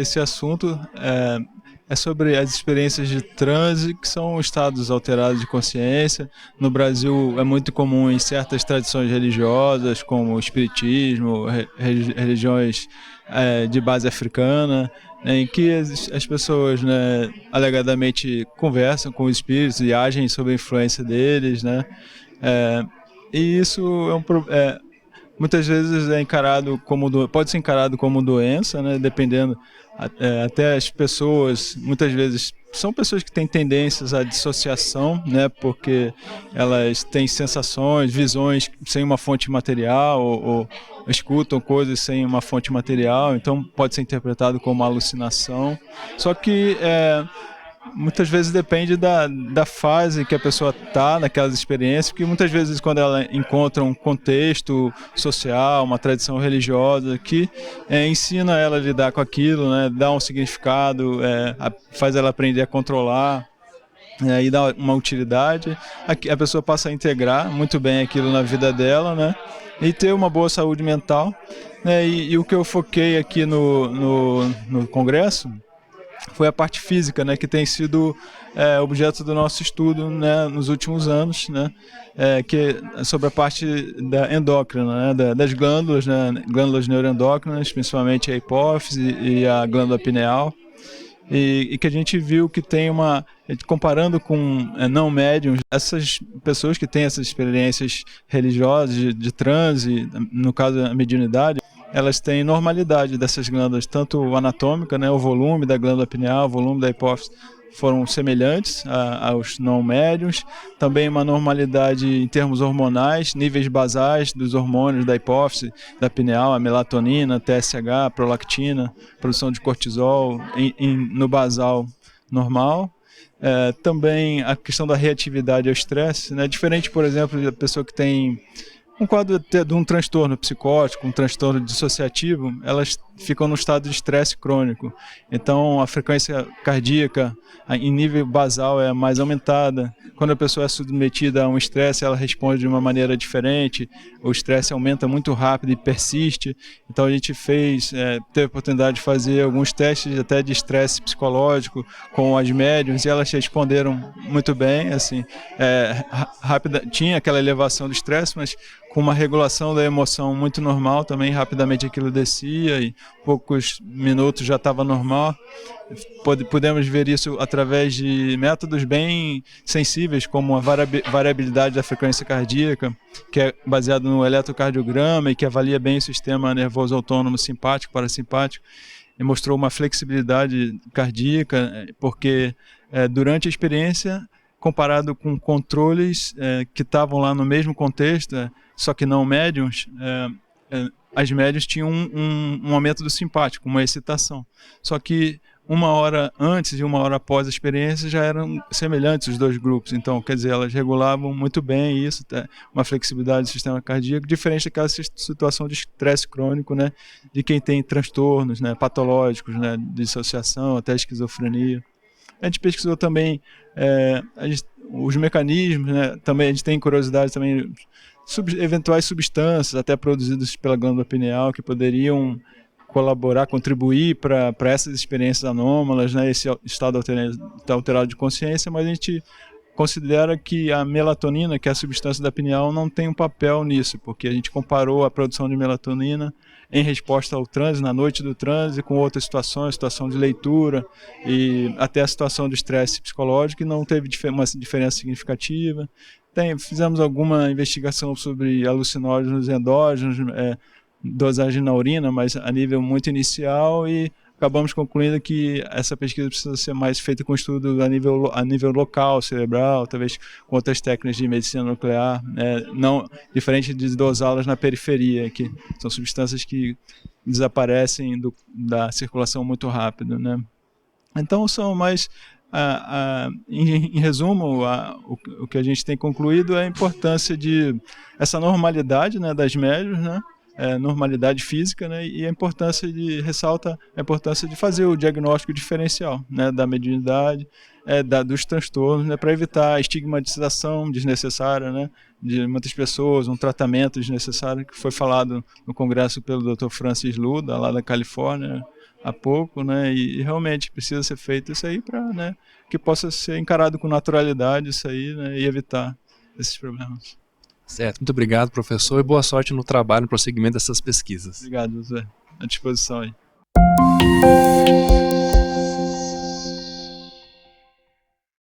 Esse assunto é sobre as experiências de transe, que são estados alterados de consciência. No Brasil é muito comum em certas tradições religiosas, como o espiritismo, religiões de base africana, em que as pessoas, né, alegadamente conversam com os espíritos e agem sob a influência deles, né? É, e isso muitas vezes é encarado como pode ser encarado como doença, né? Dependendo, até as pessoas muitas vezes são pessoas que têm tendências à dissociação, né? Porque elas têm sensações, visões sem uma fonte material ou escutam coisas sem uma fonte material, então pode ser interpretado como uma alucinação. Só que muitas vezes depende da fase que a pessoa está naquelas experiências, porque muitas vezes quando ela encontra um contexto social, uma tradição religiosa que ensina ela a lidar com aquilo, né, dá um significado, faz ela aprender a controlar, e dá uma utilidade, a pessoa passa a integrar muito bem aquilo na vida dela, né, e ter uma boa saúde mental. E o que eu foquei aqui no congresso foi a parte física, né, que tem sido objeto do nosso estudo, né, nos últimos anos, né, que é sobre a parte da endócrina, né, das glândulas, né, glândulas neuroendócrinas, principalmente a hipófise e a glândula pineal, e que a gente viu que tem comparando com não médiums, essas pessoas que têm essas experiências religiosas de transe, no caso a mediunidade, elas têm normalidade dessas glândulas, tanto anatômica, né, o volume da glândula pineal, o volume da hipófise foram semelhantes aos não médiums, também uma normalidade em termos hormonais, níveis basais dos hormônios da hipófise, da pineal, a melatonina, TSH, a prolactina, produção de cortisol no basal normal. Também a questão da reatividade ao estresse, né, diferente, por exemplo, da pessoa que tem um quadro de um transtorno psicótico, um transtorno dissociativo, elas ficam no estado de estresse crônico. Então, a frequência cardíaca em nível basal é mais aumentada. Quando a pessoa é submetida a um estresse, ela responde de uma maneira diferente. O estresse aumenta muito rápido e persiste. Então, a gente teve a oportunidade de fazer alguns testes até de estresse psicológico com as médiums, e elas responderam muito bem. Assim, tinha aquela elevação do estresse, mas com uma regulação da emoção muito normal também, rapidamente aquilo descia e poucos minutos já estava normal. Podemos ver isso através de métodos bem sensíveis, como a variabilidade da frequência cardíaca, que é baseado no eletrocardiograma e que avalia bem o sistema nervoso autônomo simpático, parasimpático, e mostrou uma flexibilidade cardíaca, porque durante a experiência, comparado com controles que estavam lá no mesmo contexto, só que não médiums, as médiums tinham um aumento do simpático, uma excitação. Só que uma hora antes e uma hora após a experiência já eram semelhantes os dois grupos. Então, quer dizer, elas regulavam muito bem isso, uma flexibilidade do sistema cardíaco, diferente daquela situação de estresse crônico, né, de quem tem transtornos, né, patológicos, né, de dissociação, até esquizofrenia. A gente pesquisou também os mecanismos, né, também a gente tem curiosidade também eventuais substâncias até produzidas pela glândula pineal que poderiam colaborar, contribuir para essas experiências anômalas, né, esse estado alterado de consciência, mas a gente considera que a melatonina, que é a substância da pineal, não tem um papel nisso, porque a gente comparou a produção de melatonina em resposta ao transe, na noite do transe, com outras situações, situação de leitura e até a situação de estresse psicológico, e não teve uma diferença significativa. Fizemos alguma investigação sobre alucinógenos endógenos, dosagem na urina, mas a nível muito inicial, e acabamos concluindo que essa pesquisa precisa ser mais feita com estudo a nível local, cerebral, talvez com outras técnicas de medicina nuclear, não diferente de dosá-las na periferia, que são substâncias que desaparecem da circulação muito rápido, né? Então, são mais, em resumo, o que a gente tem concluído é a importância de essa normalidade, né, das médiuns, né? Normalidade física, né, e ressalta a importância de fazer o diagnóstico diferencial, né, da mediunidade, dos transtornos, né, para evitar a estigmatização desnecessária, né, de muitas pessoas, um tratamento desnecessário, que foi falado no congresso pelo Dr. Francis Luda, lá da Califórnia, há pouco, né? E realmente precisa ser feito isso aí para, né, que possa ser encarado com naturalidade isso aí, né, e evitar esses problemas. Certo, muito obrigado, professor, e boa sorte no trabalho, no prosseguimento dessas pesquisas. Obrigado, Zé. À disposição aí.